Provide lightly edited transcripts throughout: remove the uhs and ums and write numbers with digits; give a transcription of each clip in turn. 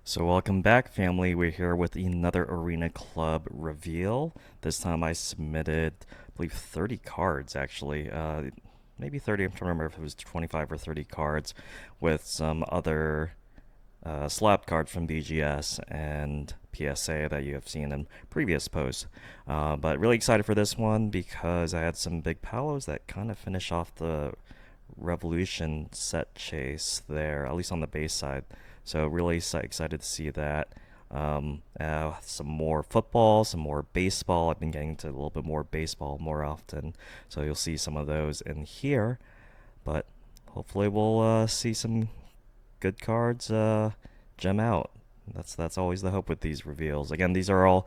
So welcome back, family. We're here with another Arena Club reveal. This time I submitted, I believe, 30 cards, actually. Maybe 30, I'm trying to remember if it was 25 or 30 cards, with some other slab cards from BGS and PSA that you have seen in previous posts. But really excited for this one because I had some big Palos that kind of finish off the Revolution set chase there, at least on the base side. So really excited to see that. Some more football, some more baseball. I've been getting into a little bit more baseball more often, so you'll see some of those in here. But hopefully we'll see some good cards gem out. That's always the hope with these reveals. Again, these are all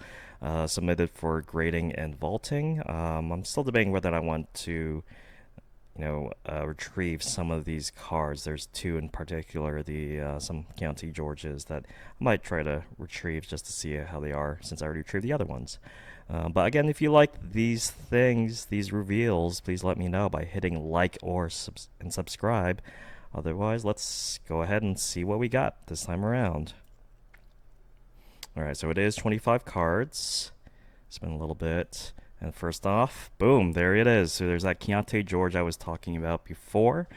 submitted for grading and vaulting. I'm still debating whether I want to retrieve some of these cards. There's two in particular, the some County Georges that I might try to retrieve just to see how they are, since I already retrieved the other ones. But again, if you like these things, these reveals, please let me know by hitting like or and subscribe. Otherwise, let's go ahead and see what we got this time around. Alright, so it is 25 cards. It's been a little bit. And first off, boom, there it is. So there's that Keontae George I was talking about before.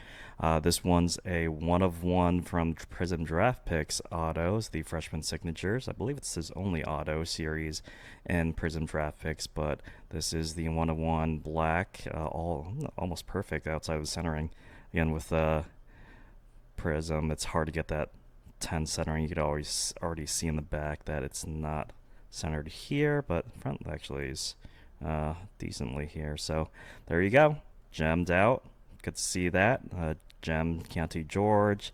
This one's a 1 of 1 from Prism Draft Picks autos, the freshman signatures. I believe it's his only auto series in Prism Draft Picks, but this is the 1 of 1 black, almost perfect outside of the centering. Again, with Prism, it's hard to get that 10 centering. You could always already see in the back that it's not centered here, but front actually is decently here. So there you go, gemmed out. Good to see that. Gem County George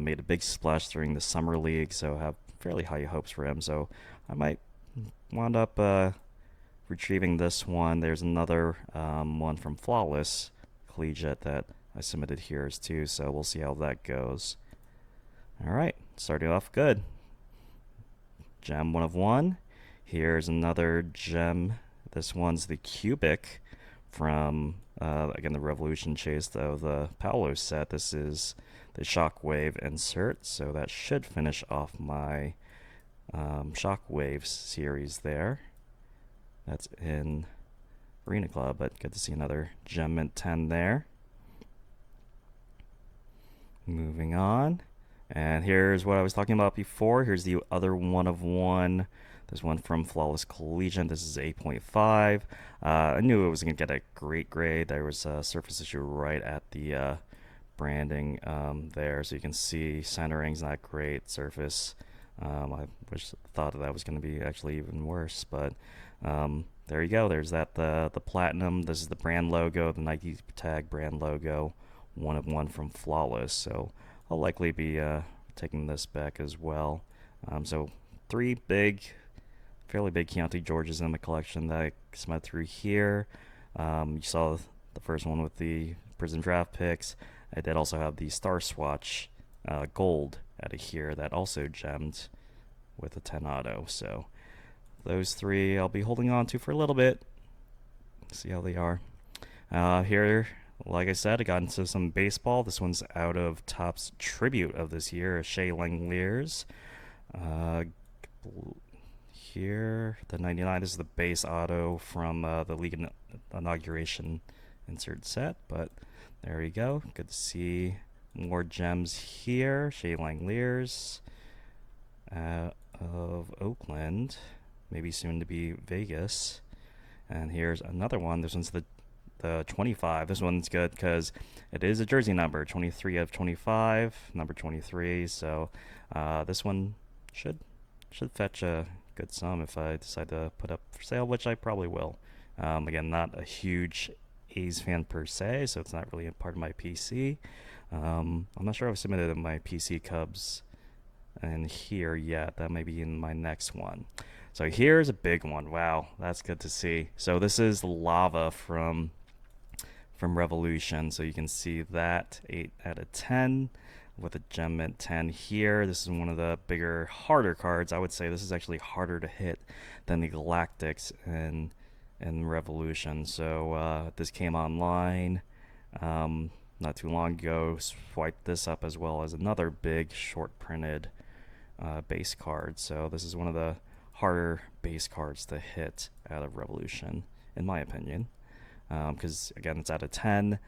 made a big splash during the summer league, so have fairly high hopes for him. So I might wind up retrieving this one. There's another one from Flawless Collegiate that I submitted here too, so we'll see how that goes. Alright, starting off good. Gem 1 of 1. Here's another gem. This one's the Cubic from, again, the Revolution Chase, though, the Paolo set. This is the Shockwave insert, so that should finish off my Shockwave series there. That's in Arena Club, but good to see another Gem Mint 10 there. Moving on. And here's what I was talking about before. Here's the other 1 of 1. This one from Flawless Collegiate. This is 8.5. I knew it was going to get a great grade. There was a surface issue right at the branding there. So you can see centering's not great. Surface, I thought that was going to be actually even worse. But there you go. There's that the Platinum. This is the brand logo, the Nike tag brand logo. 1 of 1 from Flawless. So I'll likely be taking this back as well. So 3 fairly big County Georges in the collection that I smelled through here. You saw the first one with the Prism Draft Picks. I did also have the Star Swatch Gold out of here that also gemmed with a 10 auto. So those 3 I'll be holding on to for a little bit. See how they are. Here, like I said, I got into some baseball. This one's out of Topps Tribute of this year, Shea Langeliers. Here, the 99 is the base auto from the league inauguration insert set, but there you go. Good to see more gems here. Shea Langeliers of Oakland, maybe soon to be Vegas. And here's another one. This one's the 25. This one's good because it is a jersey number, 23 of 25, number 23. So this one should fetch a good sum if I decide to put up for sale, which I probably will. Again, not a huge A's fan per se, so it's not really a part of my PC. I'm not sure I've submitted my PC Cubs in here yet. That may be in my next one. So here's a big one. Wow, that's good to see. So this is Lava from Revolution. So you can see that 8 out of 10 with a Gem Mint 10 here. This is one of the bigger, harder cards. I would say this is actually harder to hit than the Galactics in Revolution. So this came online not too long ago. Swiped this up as well as another big short printed base card. So this is one of the harder base cards to hit out of Revolution, in my opinion. Because again, it's out of 10.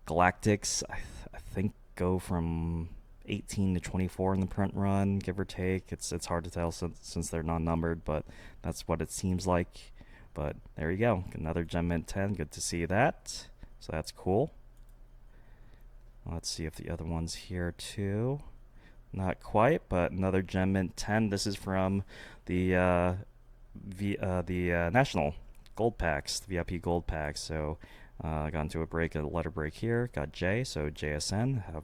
Galactics, I think, go from 18 to 24 in the print run, give or take. It's hard to tell since they're non-numbered, but that's what it seems like. But there you go, another Gem Mint 10. Good to see that. So that's cool. Let's see if the other one's here too. Not quite, but another Gem Mint 10. This is from the National Gold Packs, the VIP Gold Packs. So I got into a letter break here. Got J, so JSN. Have a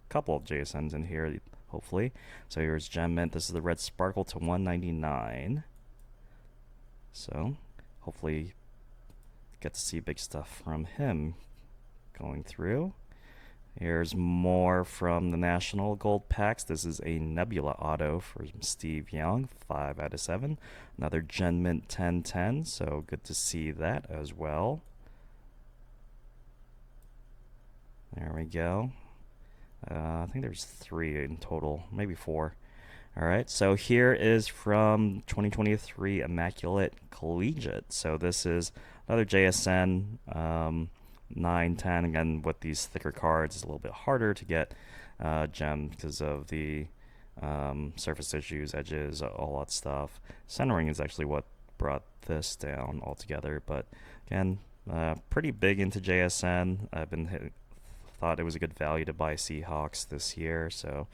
couple of JSNs in here, hopefully. So here's Gem Mint. This is the Red Sparkle to 199. So hopefully get to see big stuff from him going through. Here's more from the National Gold Packs. This is a Nebula auto for Steve Young, 5 out of 7. Another Gen Mint 1010, so good to see that as well. There we go. I think there's 3 in total, maybe 4. Alright, so here is from 2023 Immaculate Collegiate. So this is another JSN 910. Again, with these thicker cards, it's a little bit harder to get gems because of the surface issues, edges, all that stuff. Centering is actually what brought this down altogether. But again, pretty big into JSN. Thought it was a good value to buy Seahawks this year, so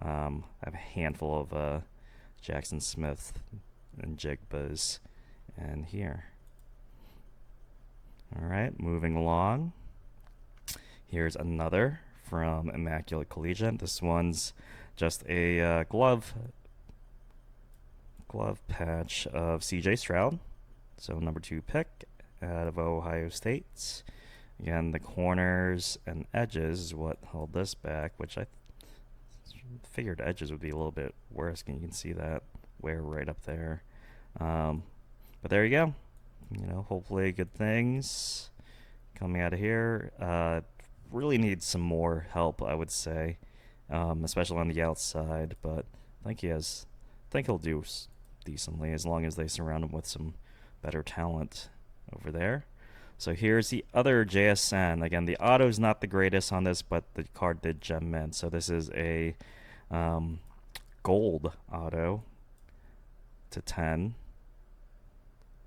I have a handful of Jackson Smith and Jigbas in here. Alright, moving along. Here's another from Immaculate Collegiate. This one's just a glove patch of CJ Stroud. So number 2 pick out of Ohio State. Again, the corners and edges is what held this back, which I figured edges would be a little bit worse. You can see that wear right up there. But there you go. You know, hopefully good things coming out of here. Really needs some more help, I would say, especially on the outside. But I think he'll do decently as long as they surround him with some better talent over there. So here's the other JSN. Again, the auto's not the greatest on this, but the card did gem mint. So this is a gold auto to 10.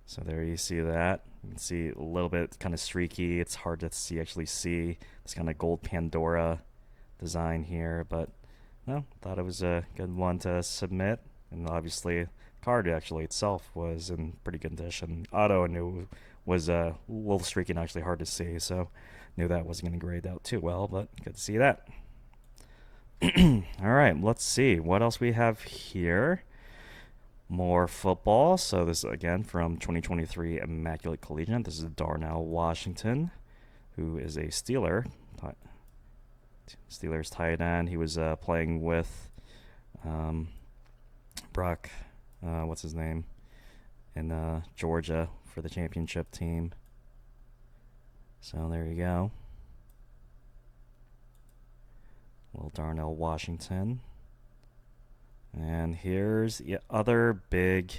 So there you see that. You can see a little bit kind of streaky. It's hard to actually see this kind of gold Pandora design here, but no, thought it was a good one to submit. And obviously, the card actually itself was in pretty good condition. Auto I knew was a little streaky and actually hard to see, so knew that wasn't going to grade out too well, but good to see that. All right, let's see what else we have here. More football. So this is again from 2023 Immaculate Collegiate. This is Darnell Washington, who is a Steelers tight end. He was playing with Brock, what's his name, in Georgia for the championship team. So there you go. Little Darnell Washington. And here's the other big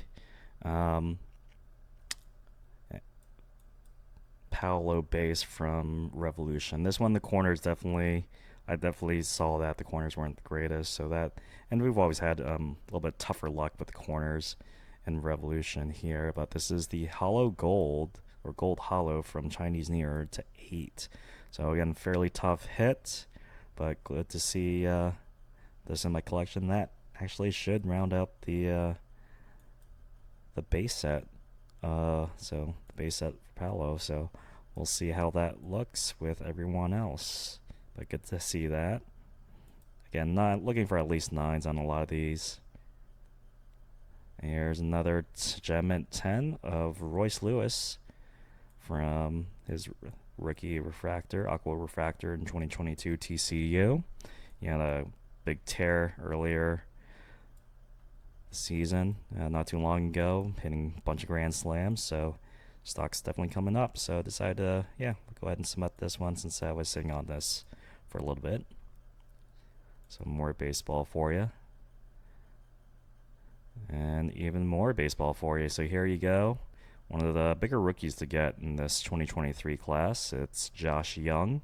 Paolo base from Revolution. This one, the corners I definitely saw that the corners weren't the greatest. So that, and we've always had a little bit tougher luck with the corners in Revolution here. But this is the Hollow Gold, or Gold Hollow from Chinese New Year to 8. So again, fairly tough hit, but good to see this in my collection. That actually should round out the base set. So the base set for Paolo. So we'll see how that looks with everyone else. But good to see that. Again, not looking for at least 9s on a lot of these. And here's another Gem Mint 10 of Royce Lewis from his rookie refractor, Aqua Refractor in 2022 TCU. He had a big tear earlier season, not too long ago, hitting a bunch of grand slams, so stock's definitely coming up. So I decided to go ahead and submit this one since I was sitting on this for a little bit. So more baseball for you. And even more baseball for you. So here you go. One of the bigger rookies to get in this 2023 class. It's Josh Young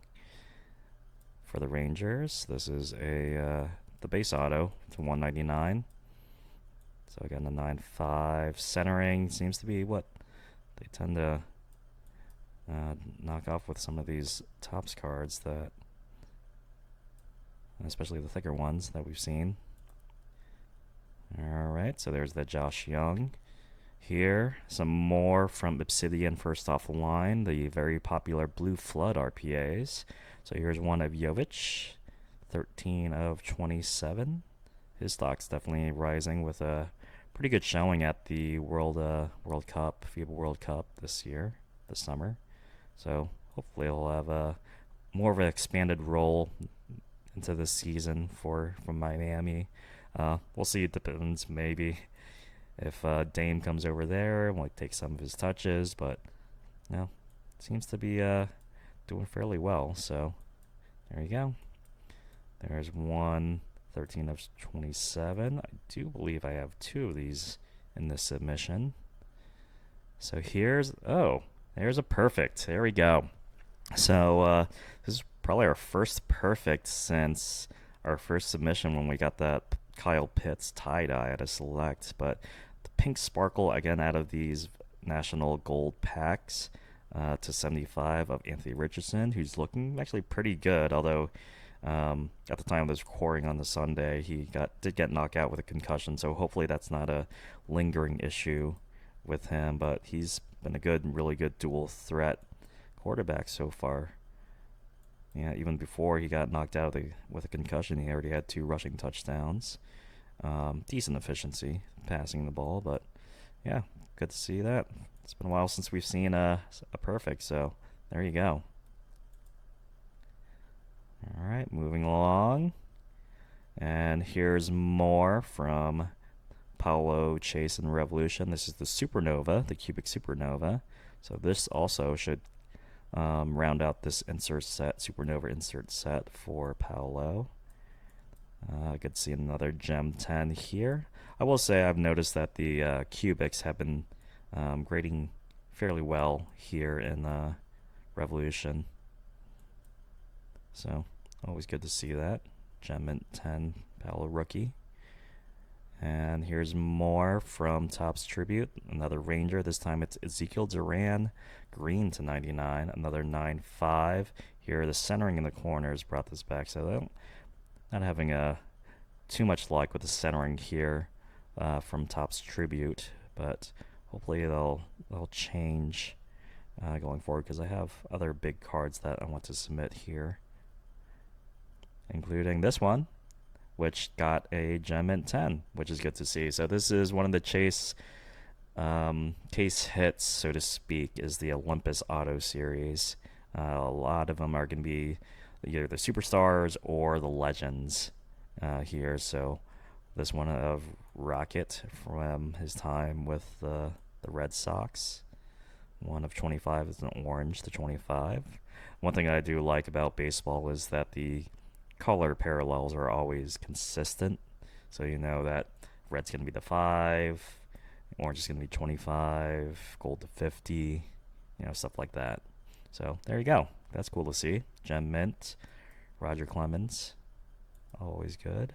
for the Rangers. This is the base auto to 199. So again, the 9.5 centering seems to be what they tend to knock off with some of these Topps cards, that, especially the thicker ones that we've seen. All right, so there's the Josh Young. Here, some more from Obsidian first off the line, the very popular Blue Flood RPAs. So here's one of Jovic, 13 of 27. His stock's definitely rising with a pretty good showing at the World Cup, FIBA World Cup this summer. So hopefully he'll have more of an expanded role into this season from Miami. We'll see. It depends. Maybe if Dame comes over there, might take some of his touches, but seems to be doing fairly well. So there you go. There's one 13 of 27. I do believe I have two of these in this submission. So there's a perfect. There we go. So this is probably our first perfect since our first submission when we got that Kyle Pitts tie-dye at a select. But the pink sparkle again out of these National Gold packs to 75 of Anthony Richardson, who's looking actually pretty good, although at the time of this recording on the Sunday, he did get knocked out with a concussion, so hopefully that's not a lingering issue with him. But he's been a really good dual threat quarterback so far. Yeah, even before he got knocked out with a concussion, he already had 2 rushing touchdowns. Decent efficiency passing the ball, but yeah, good to see that. It's been a while since we've seen a perfect, so there you go. All right, moving along. And here's more from Paolo Chase and Revolution. This is the Supernova, the Cubic Supernova. So this also should round out this Supernova insert set for Paolo. Good to see another Gem 10 here. I will say I've noticed that the Cubics have been grading fairly well here in Revolution. So always good to see that. Gem Mint 10 Paolo rookie. And here's more from Topps Tribute. Another Ranger. This time it's Ezekiel Duran, green to 99. Another 9.5. Here the centering in the corners brought this back. So not having too much luck with the centering here from Topps Tribute. But hopefully they'll change going forward, because I have other big cards that I want to submit here, including this one, which got a Gem Mint 10, which is good to see. So this is one of the Chase case hits, so to speak, is the Olympus Auto Series. A lot of them are going to be either the Superstars or the Legends here. So this one of Rocket from his time with the Red Sox. One of 25 is an orange to 25. One thing I do like about baseball is that the color parallels are always consistent. So you know that red's going to be the 5, orange is going to be 25, gold to 50, stuff like that. So there you go. That's cool to see. Gem Mint, Roger Clemens, always good.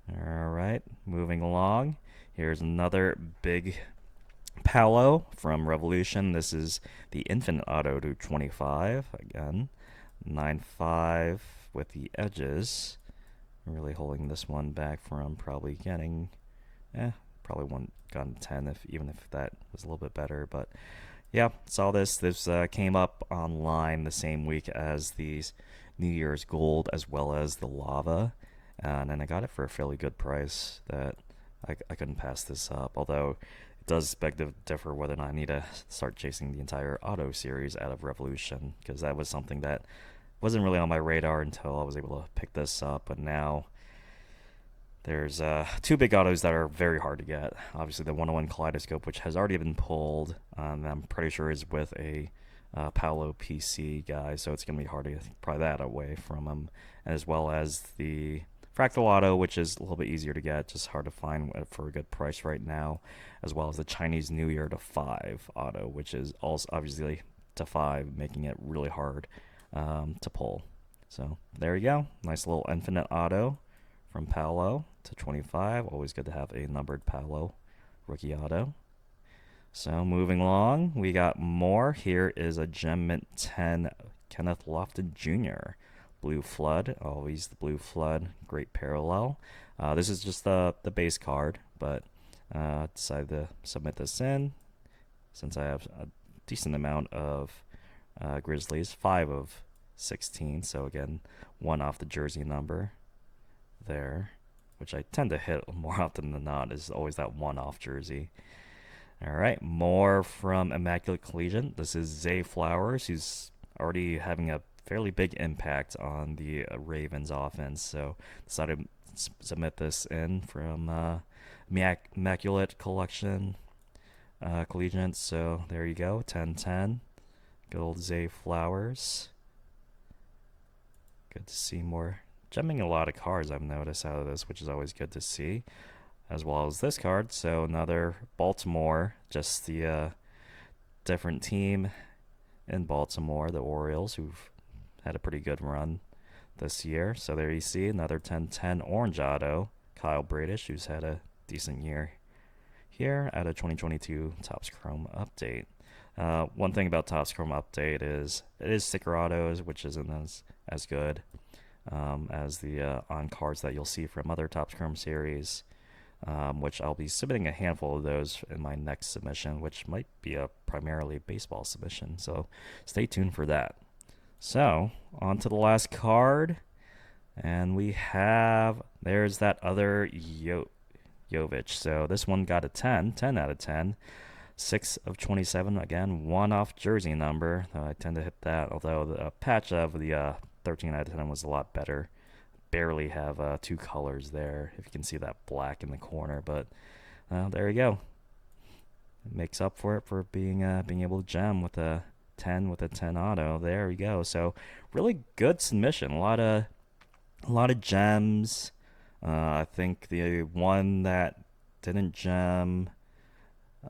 All right, moving along. Here's another big Paolo from Revolution. This is the Infinite Auto to 25. Again, 9.5 with the edges. Really holding this one back from probably getting, probably one gotten 10 even if that was a little bit better. But yeah, saw this. This came up online the same week as these New Year's Gold as well as the Lava, and then I got it for a fairly good price that I couldn't pass this up. Although it does beg to differ whether or not I need to start chasing the entire auto series out of Revolution, because that was something that wasn't really on my radar until I was able to pick this up. But now there's 2 big autos that are very hard to get. Obviously the 101 Kaleidoscope, which has already been pulled, I'm pretty sure is with a Paolo PC guy, so it's going to be hard to pry that away from him, as well as the Fractal Auto, which is a little bit easier to get, just hard to find for a good price right now, as well as the Chinese New Year to 5 Auto, which is also obviously to 5, making it really hard to pull. So there you go. Nice little infinite auto from Paolo to 25. Always good to have a numbered Paolo rookie auto. So moving along, we got more. Here is a Gem Mint 10 Kenneth Lofton Jr. Blue Flood. Always the Blue Flood. Great parallel. This is just the base card, but decided to submit this in since I have a decent amount of Grizzlies, 5 of 16. So again, 1 off the jersey number there, which I tend to hit more often than not, is always that 1 off jersey. All right, more from Immaculate Collegiate. This is Zay Flowers, who's already having a fairly big impact on the Ravens offense. So decided to submit this in from Immaculate Collection Collegiate. So there you go, 10-10. Good old Zay Flowers. Good to see more gemming a lot of cards I've noticed out of this, which is always good to see, as well as this card. So another Baltimore, just the different team in Baltimore, the Orioles, who've had a pretty good run this year. So there you see another 10-10 orange auto, Kyle Bradish, who's had a decent year here at a 2022 Topps Chrome update. One thing about Topps Chrome update is it is sticker autos, which isn't as good as the on cards that you'll see from other Topps Chrome series, which I'll be submitting a handful of those in my next submission, which might be a primarily baseball submission. So stay tuned for that. So on to the last card, and we have, there's that other Jovic. So this one got a 10 out of 10. 6 of 27, again, 1 off jersey number. I tend to hit that, although the patch of the 13 out of 10 was a lot better. Barely have 2 colors there, if you can see that black in the corner, but there you go. It makes up for it for being able to gem with a 10 auto. There we go. So really good submission. A lot of gems. I think the one that didn't gem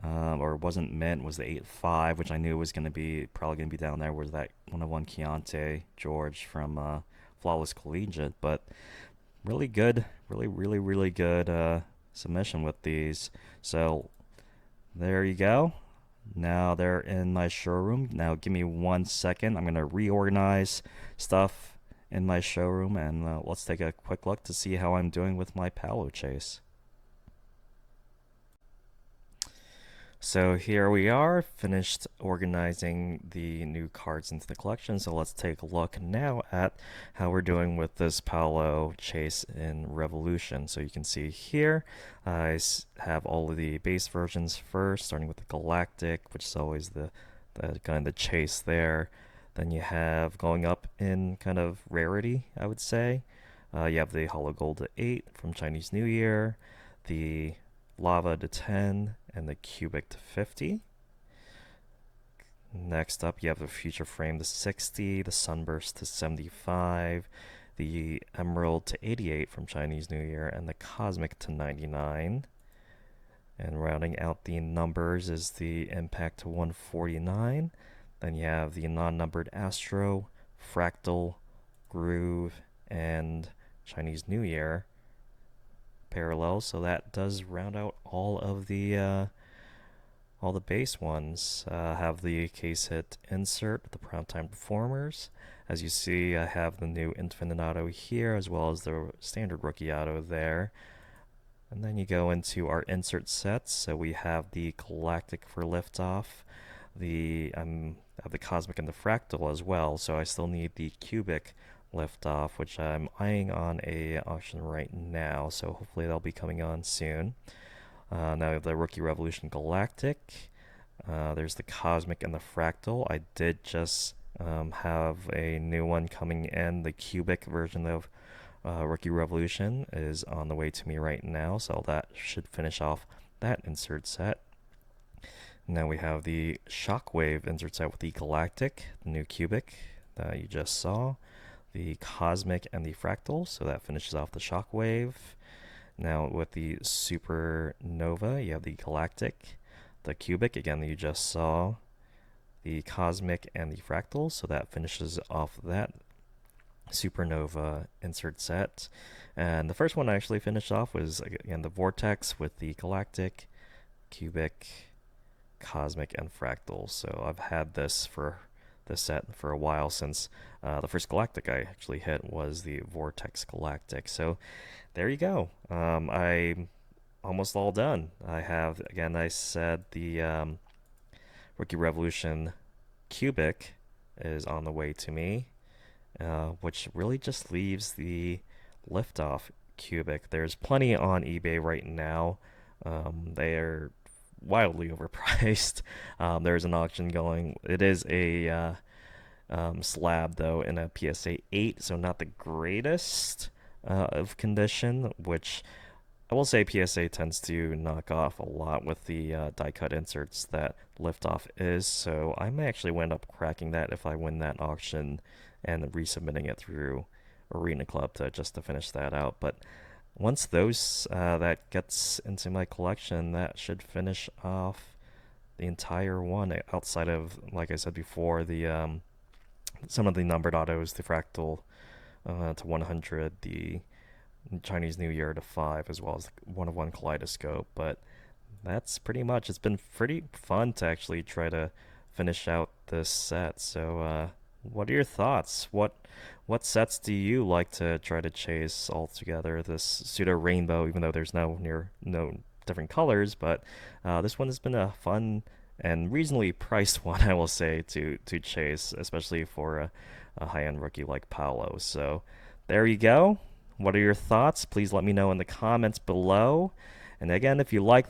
or wasn't mint was the 8-5, which I knew was probably gonna be down there. Was that 101 Keontae George from Flawless Collegiate? But really good, really good submission with these. So there you go. Now they're in my showroom. Now give me 1 second. I'm gonna reorganize stuff in my showroom, and let's take a quick look to see how I'm doing with my Paolo Chase. So here we are, finished organizing the new cards into the collection. So let's take a look now at how we're doing with this Paolo Chase in Revolution. So you can see here, I have all of the base versions first, starting with the Galactic, which is always the kind of the Chase there. Then you have going up in kind of rarity, I would say. You have the Hollow Gold to 8 from Chinese New Year, the Lava to 10, and the Cubic to 50. Next up, you have the Future Frame to 60, the Sunburst to 75, the Emerald to 88 from Chinese New Year, and the Cosmic to 99. And rounding out the numbers is the Impact to 149. Then you have the non-numbered Astro, Fractal, Groove, and Chinese New Year parallels. So that does round out all the base ones. Have the case hit insert, the Primetime Performers. As you see, I have the new Infinite Auto here, as well as the standard rookie auto there. And then you go into our insert sets. So we have the Galactic for Liftoff, the have the Cosmic and the Fractal as well. So I still need the Cubic Liftoff, which I'm eyeing on a auction right now. So hopefully that'll be coming on soon. Now we have the Rookie Revolution Galactic. There's the Cosmic and the Fractal. I did just have a new one coming in. The Cubic version of Rookie Revolution is on the way to me right now, so that should finish off that insert set. Now we have the Shockwave insert set with the Galactic, the new Cubic that you just saw. the Cosmic and the Fractal, so that finishes off the Shockwave. Now with the Supernova, you have the Galactic, the Cubic, again you just saw, the Cosmic and the Fractal, so that finishes off that Supernova insert set. And the first one I actually finished off was, again, the Vortex with the Galactic, Cubic, Cosmic, and Fractal. So I've had this set for a while, since the first Galactic I actually hit was the Vortex Galactic. So there you go. I'm almost all done. I have, again, I said the Rookie Revolution Cubic is on the way to me, which really just leaves the Liftoff Cubic. There's plenty on eBay right now. They're wildly overpriced. There's an auction going. It is a slab, though, in a PSA 8, so not the greatest of condition, which I will say PSA tends to knock off a lot with the die cut inserts that Liftoff is, so I may actually wind up cracking that if I win that auction and resubmitting it through Arena Club to finish that out. But once that gets into my collection, that should finish off the entire one, outside of, like I said before, the some of the numbered autos, the Fractal to 100, the Chinese New Year to 5, as well as the 1-of-1 Kaleidoscope. But that's pretty much. It's been pretty fun to actually try to finish out this set. So what are your thoughts? What sets do you like to try to chase all together? This pseudo rainbow, even though there's no different colors, but this one has been a fun and reasonably priced one, I will say, to chase, especially for a high-end rookie like Paolo. So there you go. What are your thoughts? Please let me know in the comments below. And again, if you like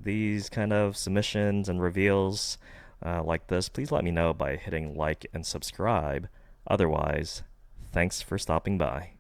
these kind of submissions and reveals like this, please let me know by hitting like and subscribe. Otherwise, thanks for stopping by.